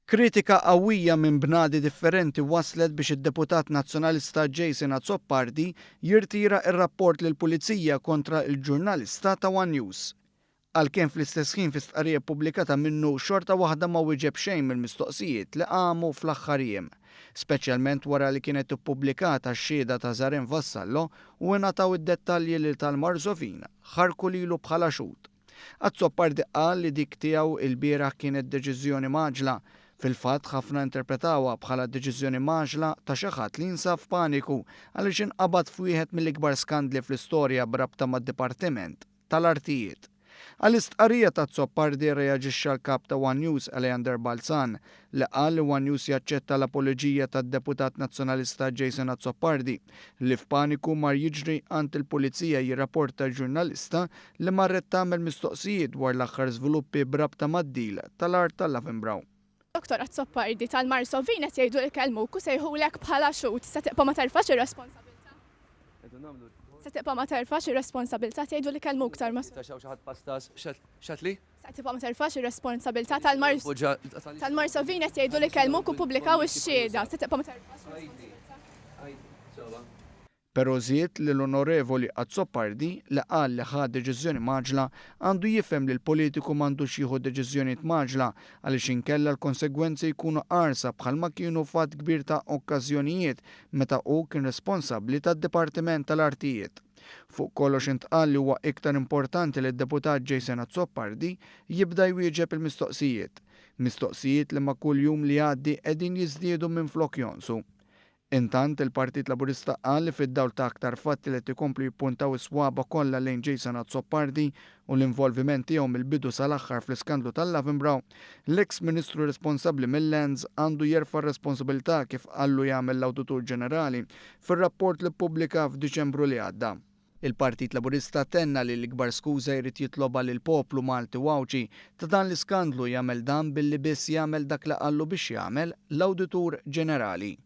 Kritika qawwija minn bnadi differenti waslet biex id-deputat nazzjonalista Jason Azzopardi jirtira ir-rapport lill-Pulizija kontra il-ġurnalista ta' One News. Għalkemm fl-istess ħin fi stqarrija ppubblikata minnu xorta waħda ma wieġeb xejn mill-mistoqsijiet li qamu fl-aħħar jiem, speċjalment wara li kienet ippubblikata x-xhieda ta' Zarem Vassallo u ngħataw id-dettalji lil tal-Marzovin ħarku lilu bħala xut. Azzopardi qal li dik tiegħu il-bieraħ kienet deċiżjoni maġla. Fil-fatt ħafna interpretawha bħala deċiżjoni maġla ta' xi ħadd li jinsab f'paniku għaliex inqabad f'wieħed mill-ikbar skandli fl-istorja b'rabta mad-Dipartiment tal-Artijiet. Għall-istqarrija ta' Azzopardi reaġixxa l-kap ta' One News Alejandro Balzan li qal li One News jaċċetta l-apoloġija tad-deputat nazzjonalista Jason Azzopardi li f'paniku mar jiġri għand il-Pulizija jirrapporta ġurnalista li marret tagħmel mistoqsijiet dwar l-aħħar żviluppi b'rabta mad-deal tal-art tal-Lavenbrau. Dr. Azzopardi tal-Marzovin qed jgħidu li kellmuk u sejħulek bħala xut, se tibqa' ma terfax ir-responsabilità. Se tibqa' ma terfax ir-responsabilità tgħidu li kellmuk pastas xatli? Se tibqa' ma terfax ir-responsabilità tal-Marzovin qed jgħidu li kellmuk u ppubblikaw ix-xhieda, se tibqa' ma terfax. Però żied li l-Onorevoli Azzopardi li qal li ħad deċiżjoni maġla għandu jifhem li l-politiku m'għandux jieħu deċiżjonijiet maġla għaliex inkella l-konsegwenzi jkunu qarsa bħalma kienu fatt kbir ta' okkażjonijiet meta hu kien responsabbli tad-Dipartiment tal-Artijiet. Fuq kollox intqal li huwa iktar importanti li d-deputat Jason Azzopardi jibda jwieġeb il-mistoqsijiet. Mistoqsijiet li ma' kuljum li għaddi qegħdin jiżdiedu minflok jonsu. Intant il-Partit Laburista qal li fid-dawl ta' aktar fatti li tikomplu jippuntaw is-swaba kollha lejn Jason Azzopardi u l-involviment tiegħu mill-bidu sal-aħħar fl-iskandlu tal-Lavenbrau, l-eks Ministru responsabbli mill-Lands għandu jerfa' responsabilità kif qallu jagħmel l-Awditur Ġenerali fir-rapport li ppubblika f'Diċembru li għadda. Il-Partit Laburista tenna li l-ikbar skuża jrid jitloba lil poplu Malti wawċi ta' dan l-iskandlu jagħmel dan billi biss jagħmel dak li qallu biex jagħmel l-Awditur Ġenerali.